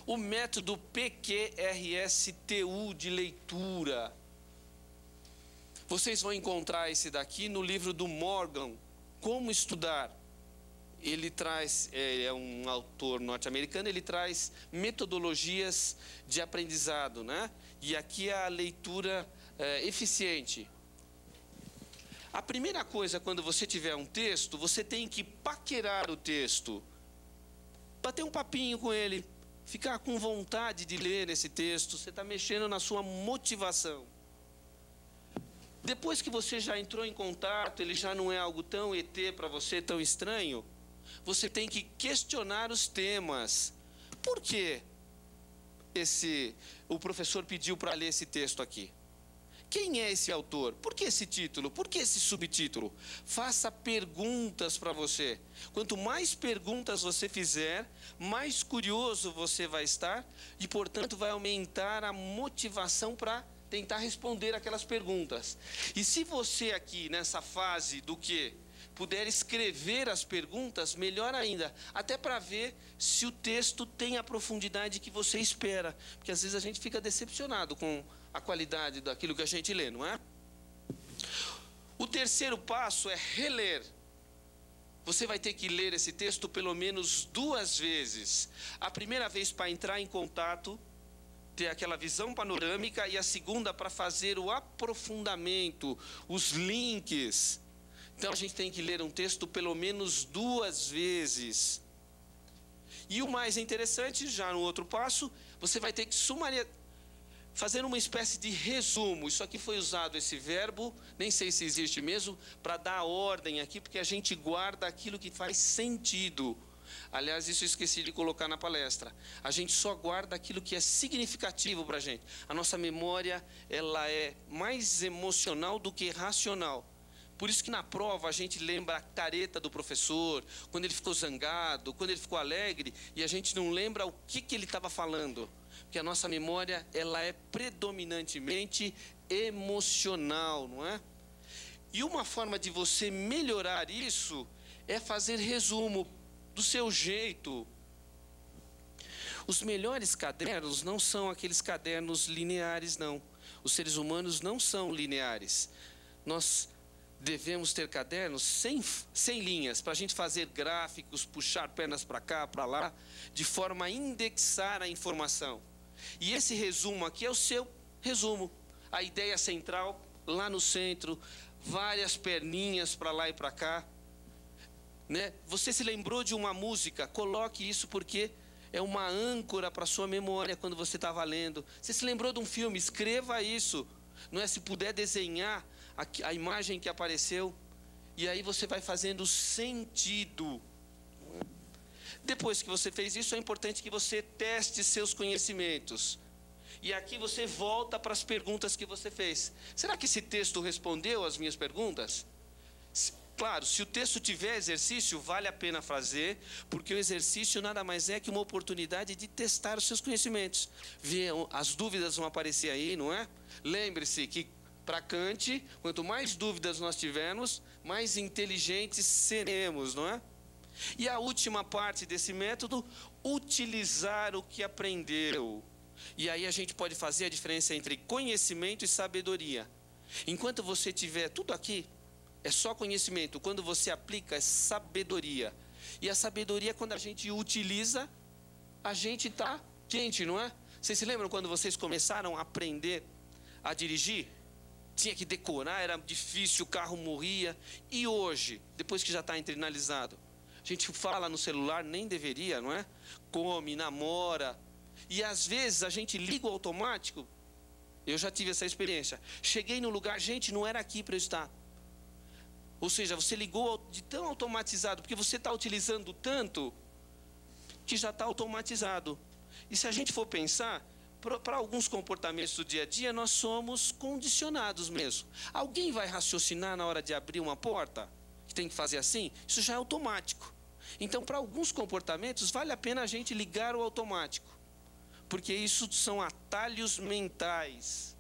o método PQRS-TU de leitura. Vocês vão encontrar esse daqui no livro do Morgan, Como Estudar. Ele traz, é um autor norte-americano, ele traz metodologias de aprendizado, né? E aqui é a leitura eficiente. A primeira coisa, quando você tiver um texto, você tem que paquerar o texto. Bater um papinho com ele, ficar com vontade de ler esse texto, você está mexendo na sua motivação. Depois que você já entrou em contato, ele já não é algo tão ET para você, tão estranho, você tem que questionar os temas. Por que o professor pediu para ler esse texto aqui? Quem é esse autor? Por que esse título? Por que esse subtítulo? Faça perguntas para você. Quanto mais perguntas você fizer, mais curioso você vai estar e, portanto, vai aumentar a motivação para tentar responder aquelas perguntas. E se você aqui, nessa fase do que puder escrever as perguntas, melhor ainda, até para ver se o texto tem a profundidade que você espera, porque às vezes a gente fica decepcionado com a qualidade daquilo que a gente lê, não é? O terceiro passo é reler. Você vai ter que ler esse texto pelo menos 2 vezes. A primeira vez para entrar em contato, ter aquela visão panorâmica, e a segunda para fazer o aprofundamento, os links. Então a gente tem que ler um texto pelo menos 2 vezes. E o mais interessante, já no outro passo, você vai ter que fazer uma espécie de resumo. Isso aqui foi usado, esse verbo, nem sei se existe mesmo, para dar ordem aqui, porque a gente guarda aquilo que faz sentido. Aliás, isso eu esqueci de colocar na palestra. A gente só guarda aquilo que é significativo para a gente. A nossa memória, ela é mais emocional do que racional. Por isso que na prova a gente lembra a careta do professor, quando ele ficou zangado, quando ele ficou alegre, e a gente não lembra o que ele estava falando. Porque a nossa memória, ela é predominantemente emocional, não é? E uma forma de você melhorar isso é fazer resumo do seu jeito. Os melhores cadernos não são aqueles cadernos lineares, não. Os seres humanos não são lineares. Nós devemos ter cadernos sem linhas, para a gente fazer gráficos, puxar pernas para cá, para lá, de forma a indexar a informação. E esse resumo aqui é o seu resumo. A ideia central, lá no centro, várias perninhas para lá e para cá. Né? Você se lembrou de uma música, coloque isso porque é uma âncora para a sua memória quando você estava lendo. Você se lembrou de um filme, escreva isso. Não é? Se puder desenhar a imagem que apareceu, e aí você vai fazendo sentido. Depois que você fez isso, é importante que você teste seus conhecimentos. E aqui você volta para as perguntas que você fez. Será que esse texto respondeu às minhas perguntas? Claro, se o texto tiver exercício, vale a pena fazer, porque o exercício nada mais é que uma oportunidade de testar os seus conhecimentos. As dúvidas vão aparecer aí, não é? Lembre-se que, para Kant, quanto mais dúvidas nós tivermos, mais inteligentes seremos, não é? E a última parte desse método, utilizar o que aprendeu. E aí a gente pode fazer a diferença entre conhecimento e sabedoria. Enquanto você tiver tudo aqui, é só conhecimento. Quando você aplica, é sabedoria. E a sabedoria, quando a gente utiliza, a gente está quente, não é? Vocês se lembram quando vocês começaram a aprender a dirigir? Tinha que decorar, era difícil, o carro morria. E hoje, depois que já está internalizado, a gente fala no celular, nem deveria, não é? Come, namora. E às vezes a gente liga o automático. Eu já tive essa experiência. Cheguei no lugar, gente, não era aqui para eu estar. Ou seja, você ligou de tão automatizado, porque você está utilizando tanto, que já está automatizado. E se a gente for pensar, para alguns comportamentos do dia a dia, nós somos condicionados mesmo. Alguém vai raciocinar na hora de abrir uma porta, que tem que fazer assim? Isso já é automático. Então, para alguns comportamentos, vale a pena a gente ligar o automático. Porque isso são atalhos mentais.